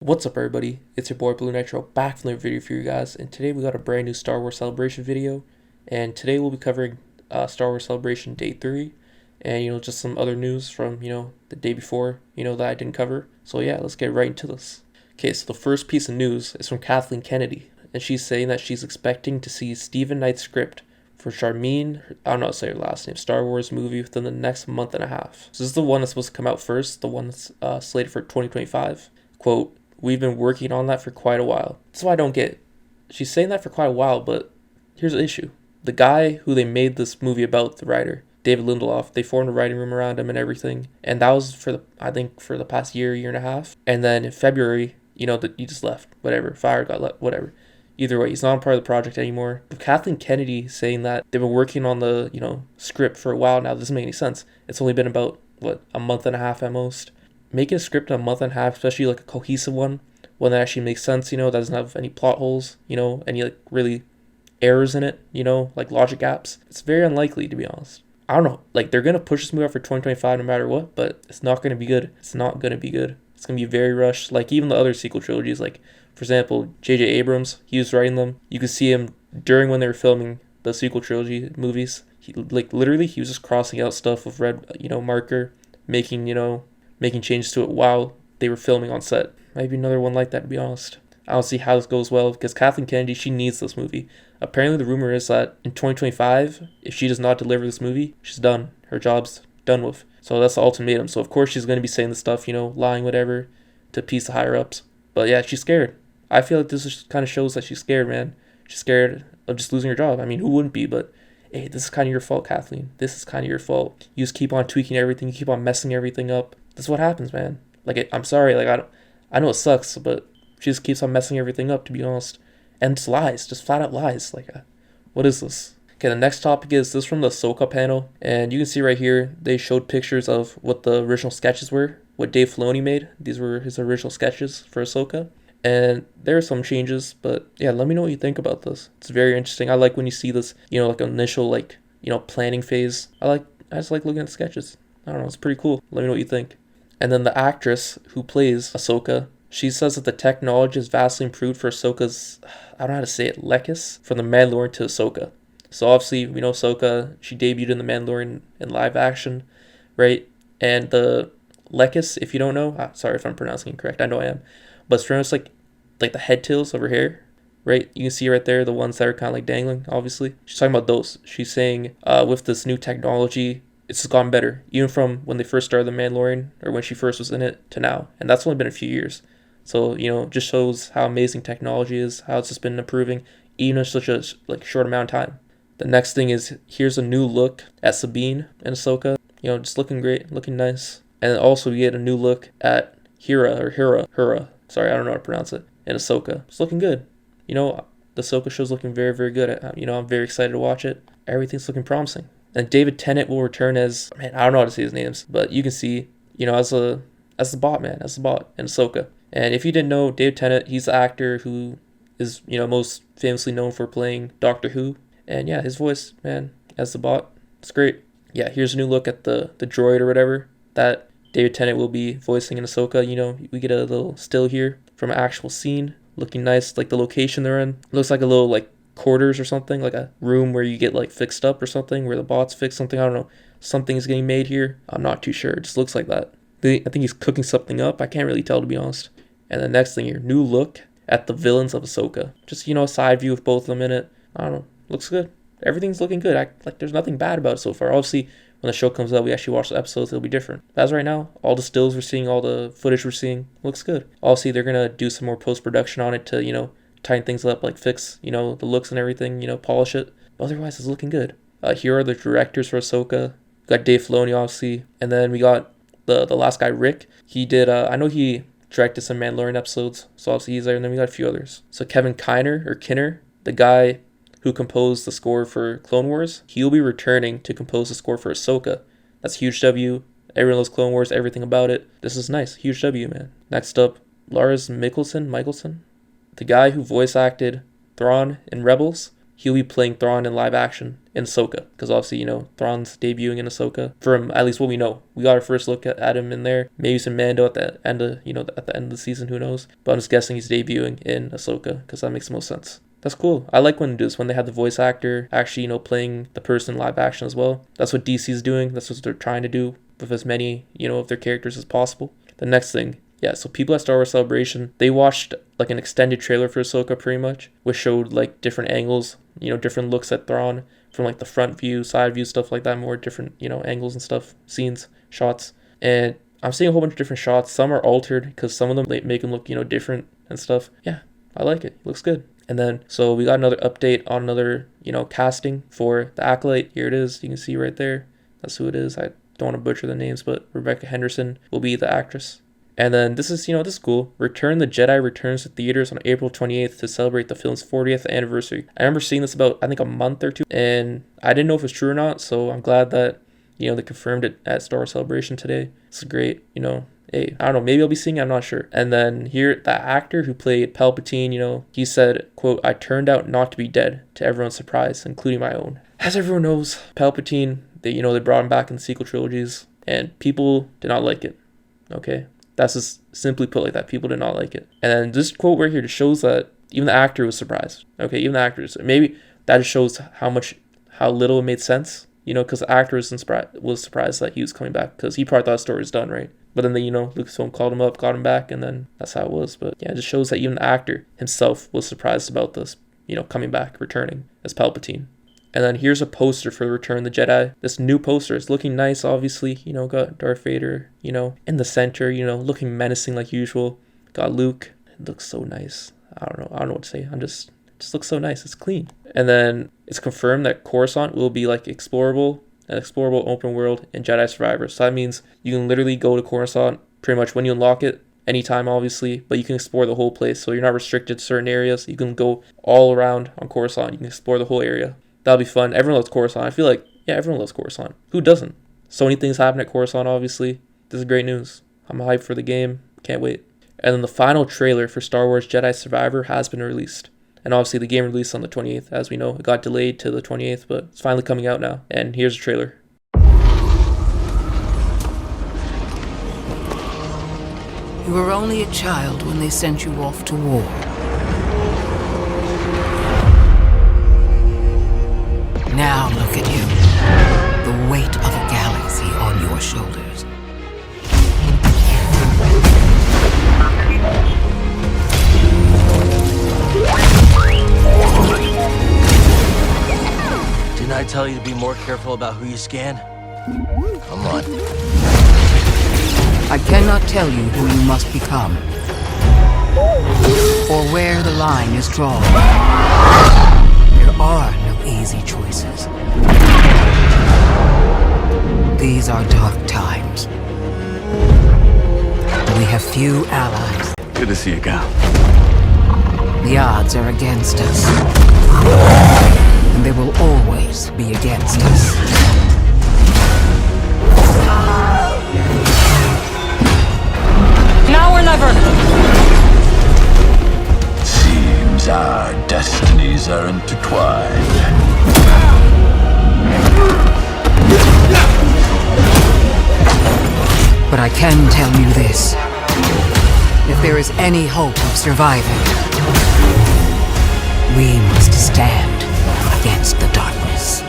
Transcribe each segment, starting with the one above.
What's up, everybody? It's your boy Blue Nitro back from the video for you guys, and today we got a brand new Star Wars Celebration video. And today we'll be covering Star Wars Celebration Day 3, and just some other news from the day before that I didn't cover. So yeah, let's get right into this. Okay, so the first piece of news is from Kathleen Kennedy, and she's saying that she's expecting to see Stephen Knight's script for Sharmeen, I don't know how to say her last name, Star Wars movie within the next month and a half. So this is the one that's supposed to come out first, the one that's slated for 2025. Quote, "We've been working on that for quite a while." That's why I don't get. She's saying that for quite a while, but here's the issue. The guy who they made this movie about, the writer, David Lindelof, they formed a writing room around him and everything. And that was I think for the past year and a half. And then in February, he just left. Whatever. Fired, got left, whatever. Either way, he's not a part of the project anymore. But Kathleen Kennedy saying that they've been working on the, script for a while now doesn't make any sense. It's only been about, a month and a half at most. Making a script in a month and a half, especially like a cohesive one that actually makes sense, that doesn't have any plot holes, any really errors in it, like logic gaps. It's very unlikely, to be honest. I don't know, they're going to push this movie out for 2025 no matter what, but it's not going to be good. It's not going to be good. It's going to be very rushed, like even the other sequel trilogies, like, for example, J.J. Abrams, he was writing them. You could see him during when they were filming the sequel trilogy movies. He, literally, he was just crossing out stuff with red, marker, making changes to it while they were filming on set. Might be another one like that, to be honest. I don't see how this goes well, because Kathleen Kennedy, she needs this movie. Apparently, the rumor is that in 2025, if she does not deliver this movie, she's done. Her job's done with. So that's the ultimatum. So, of course, she's going to be saying the stuff, lying, whatever, to appease the higher-ups. But, yeah, she's scared. I feel like this just kind of shows that she's scared, man. She's scared of just losing her job. I mean, who wouldn't be? But, hey, this is kind of your fault, Kathleen. This is kind of your fault. You just keep on tweaking everything. You keep on messing everything up. This is what happens, man. I'm sorry. I know it sucks, but she just keeps on messing everything up, to be honest. And just lies. Just flat out lies. What is this? Okay, the next topic is this from the Ahsoka panel. And you can see right here, they showed pictures of what the original sketches were. What Dave Filoni made. These were his original sketches for Ahsoka. And there are some changes, but yeah, let me know what you think about this. It's very interesting. I like when you see this, initial, planning phase. I just like looking at the sketches. I don't know, it's pretty cool. Let me know what you think. And then the actress who plays Ahsoka, she says that the technology is vastly improved for Ahsoka's, I don't know how to say it, lekkus, from the Mandalorian to Ahsoka. So obviously, we know Ahsoka, she debuted in the Mandalorian in live action, right? And the lekkus, if you don't know, sorry if I'm pronouncing it correct, I know I am, but it's pretty much like the head tails over here, right? You can see right there, the ones that are kind of dangling, obviously. She's talking about those. She's saying with this new technology, it's just gotten better, even from when they first started The Mandalorian, or when she first was in it, to now. And that's only been a few years. So, just shows how amazing technology is, how it's just been improving, even in such a short amount of time. The next thing is, here's a new look at Sabine and Ahsoka. Just looking great, looking nice. And also we get a new look at Hera. Sorry, I don't know how to pronounce it. And Ahsoka. It's looking good. The Ahsoka show's looking very, very good. I'm very excited to watch it. Everything's looking promising. And David Tennant will return as, man, I don't know how to say his names, but you can see, as the bot, man, as the bot in Ahsoka. And if you didn't know, David Tennant, he's the actor who is, most famously known for playing Doctor Who. And yeah, his voice, man, as the bot, it's great. Yeah, here's a new look at the droid or whatever that David Tennant will be voicing in Ahsoka. We get a little still here from an actual scene, looking nice, like the location they're in. Looks like a little, quarters or something, like a room where you get, fixed up or something, where the bots fix something. I don't know. Something is getting made here. I'm not too sure. It just looks like that. I think he's cooking something up. I can't really tell, to be honest. And the next thing here, new look at the villains of Ahsoka. Just, a side view with both of them in it. I don't know. Looks good. Everything's looking good. There's nothing bad about it so far. Obviously, when the show comes out, we actually watch the episodes, it'll be different. But as right now, all the stills we're seeing, all the footage we're seeing, looks good. Obviously, they're going to do some more post-production on it to, tighten things up, fix, the looks and everything, polish it. But otherwise, it's looking good. Here are the directors for Ahsoka. We got Dave Filoni, obviously. And then we got the last guy, Rick. He did, I know he directed some Mandalorian episodes, so obviously he's there. And then we got a few others. So Kevin Kinner, the guy who composed the score for Clone Wars, he'll be returning to compose the score for Ahsoka. That's a huge W. Everyone loves Clone Wars, everything about it. This is nice. Huge W, man. Next up, Lars Mikkelsen, the guy who voice acted Thrawn in Rebels. he'll be playing Thrawn in live action in Ahsoka, because obviously, you know, Thrawn's debuting in Ahsoka. From at least what we know, we got our first look at him in there. Maybe some Mando at the end of, you know, at the end of the season, who knows? But I'm just guessing he's debuting in Ahsoka, because that makes the most sense. That's cool. I like when it does, when they have the voice actor actually, you know, playing the person in live action as well. That's what DC's doing. That's what they're trying to do with as many, you know, of their characters as possible. The next thing, yeah, so people at Star Wars Celebration, they watched like an extended trailer for Ahsoka pretty much, which showed like different angles, you know, different looks at Thrawn from like the front view, side view, stuff like that, more different, you know, angles and stuff, scenes, shots. And I'm seeing a whole bunch of different shots. Some are altered because some of them make them look, you know, different and stuff. Yeah, I like it. Looks good. And then, so we got another update on another, you know, casting for the Acolyte. Here it is. You can see right there. That's who it is. I don't want to butcher the names, but Rebecca Henderson will be the actress. And then this is, you know, this is cool. Return the Jedi returns to theaters on April 28th to celebrate the film's 40th anniversary. I remember seeing this about, I think, a month or two, and I didn't know if it was true or not, so I'm glad that, you know, they confirmed it at Star Wars Celebration today. It's great, you know. Hey, I don't know, maybe I'll be seeing it, I'm not sure. And then here, the actor who played Palpatine, you know, he said, quote, "I turned out not to be dead, to everyone's surprise, including my own." As everyone knows, Palpatine, they brought him back in the sequel trilogies, and people did not like it, okay? That's just simply put like that. People did not like it. And then this quote right here just shows that even the actor was surprised. Okay, even the actors. Maybe that just shows how little it made sense. You know, because the actor was surprised that he was coming back, because he probably thought the story was done, right? But then, you know, Lucasfilm called him up, got him back, and then that's how it was. But yeah, it just shows that even the actor himself was surprised about this, you know, coming back, returning as Palpatine. And then here's a poster for Return of the Jedi. This new poster is looking nice, obviously. You know, got Darth Vader, you know, in the center, you know, looking menacing like usual. Got Luke. It looks so nice. I don't know what to say. It just looks so nice. It's clean. And then it's confirmed that Coruscant will be like an explorable open world in Jedi Survivor. So that means you can literally go to Coruscant pretty much when you unlock it, anytime obviously, but you can explore the whole place. So you're not restricted to certain areas. You can go all around on Coruscant. You can explore the whole area. That'll be fun. Everyone loves Coruscant. I feel like, yeah, everyone loves Coruscant. Who doesn't? So many things happen at Coruscant, obviously. This is great news. I'm hyped for the game. Can't wait. And then the final trailer for Star Wars Jedi Survivor has been released. And obviously the game released on the 28th, as we know. It got delayed to the 28th, but it's finally coming out now. And here's the trailer. You were only a child when they sent you off to war. Now look at you. The weight of a galaxy on your shoulders. Didn't I tell you to be more careful about who you scan? Come on. I cannot tell you who you must become, or where the line is drawn. There are no easy choices. These are dark times. We have few allies. Good to see you, Cal. The odds are against us. And they will always be against us. Now or never! Seems our destinies are intertwined. But I can tell you this. If there is any hope of surviving, we must stand against the darkness.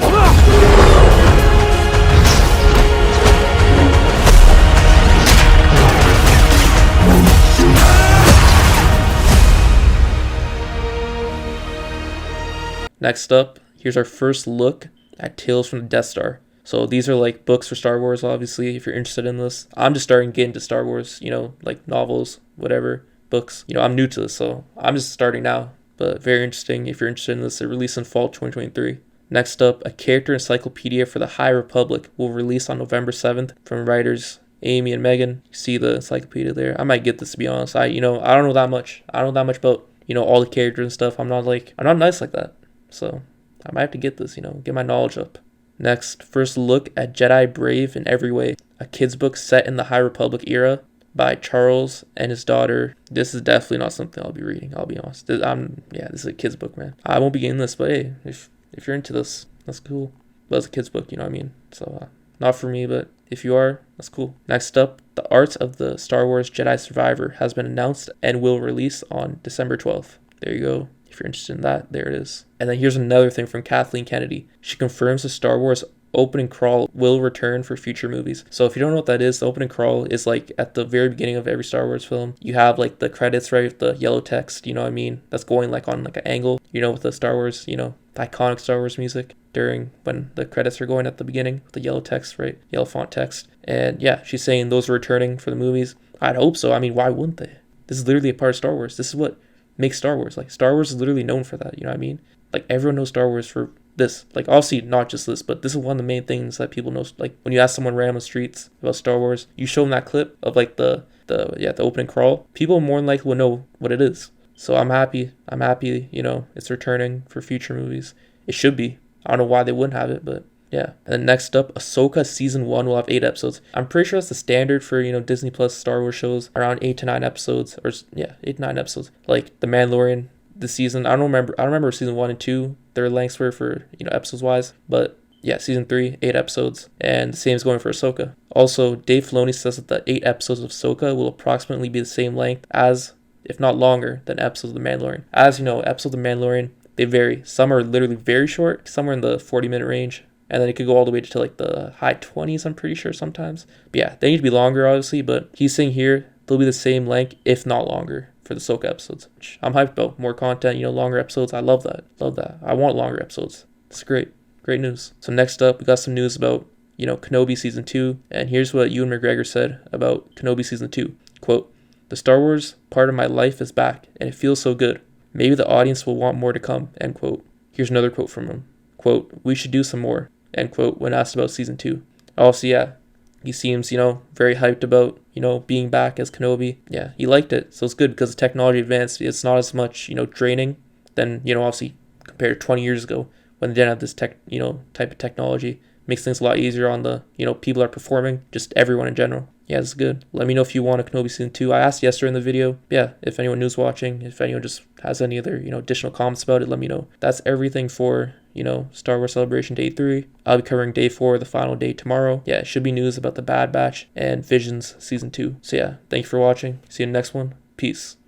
Next up, here's our first look at Tales from the Death Star. So these are like books for Star Wars, obviously, if you're interested in this. I'm just starting to get into Star Wars, you know, like novels, whatever, books. You know, I'm new to this, so I'm just starting now. But very interesting if you're interested in this. It released in fall 2023. Next up, a character encyclopedia for the High Republic will release on November 7th from writers Amy and Megan. You see the encyclopedia there. I might get this, to be honest. I don't know that much. I don't know that much about, you know, all the characters and stuff. I'm not nice like that. So I might have to get this, you know, get my knowledge up. Next, first look at Jedi Brave in Every Way, a kid's book set in the High Republic era. by Charles and his daughter. This is definitely not something I'll be reading, I'll be honest. This is a kid's book, man. I won't be getting this, but hey, if you're into this, that's cool. But it's a kid's book, you know what I mean? So, not for me, but if you are, that's cool. Next up, the art of the Star Wars Jedi Survivor has been announced and will release on December 12th. There you go. If you're interested in that, there it is. And then here's another thing from Kathleen Kennedy. She confirms the Star Wars opening crawl will return for future movies. So if you don't know what that is, the opening crawl is like at the very beginning of every Star Wars film. You have like the credits, right, with the yellow text, you know what I mean? That's going like on like an angle, you know, with the Star Wars, you know, the iconic Star Wars music during when the credits are going at the beginning with the yellow text, right? Yellow font text. And yeah, she's saying those are returning for the movies. I'd hope so. I mean, why wouldn't they? This is literally a part of Star Wars. This is what makes Star Wars. Like, Star Wars is literally known for that, you know what I mean? Like, everyone knows Star Wars for this. Like, obviously not just this, but this is one of the main things that people know. Like, when you ask someone random on the streets about Star Wars, you show them that clip of like the opening crawl, people more than likely will know what it is. So I'm happy, you know, it's returning for future movies. It should be. I don't know why they wouldn't have it, but yeah. And then next up, Ahsoka season 1 will have 8 episodes. I'm pretty sure that's the standard for, you know, Disney Plus Star Wars shows, around 8 to 9 episodes, or yeah, 8 to 9 episodes. Like The Mandalorian, this season, I don't remember season 1 and 2, their lengths were for, you know, episodes wise, but yeah, season 3, 8 episodes, and the same is going for Ahsoka. Also, Dave Filoni says that the 8 episodes of Ahsoka will approximately be the same length as, if not longer, than episodes of The Mandalorian. As you know, episodes of The Mandalorian, they vary. Some are literally very short, somewhere in the 40-minute range, and then it could go all the way to like the high 20s, I'm pretty sure sometimes. But yeah, they need to be longer, obviously, but he's saying here they'll be the same length, if not longer, for the Ahsoka episodes, which I'm hyped about. More content, you know, longer episodes. I love that. I want longer episodes. It's great. Great news. So next up, we got some news about, you know, Kenobi Season 2, and here's what Ewan McGreogor said about Kenobi Season 2. Quote, "The Star Wars part of my life is back, and it feels so good. Maybe the audience will want more to come," end quote. Here's another quote from him. Quote, "We should do some more," end quote, when asked about Season 2. Also, yeah, he seems, you know, very hyped about, you know, being back as Kenobi. Yeah, he liked it, so it's good because the technology advanced. It's not as much, you know, draining than, you know, obviously compared to 20 years ago when they didn't have this type of technology. Makes things a lot easier on the, you know, people that are performing, just everyone in general. Yeah, it's good. Let me know if you want a Kenobi Season 2. I asked yesterday in the video. Yeah, if anyone new's watching, if anyone just has any other, you know, additional comments about it, let me know. That's everything for, you know, Star Wars Celebration Day 3. I'll be covering Day 4, the final day, tomorrow. Yeah, it should be news about the Bad Batch and Visions Season 2. So yeah, thank you for watching. See you in the next one. Peace.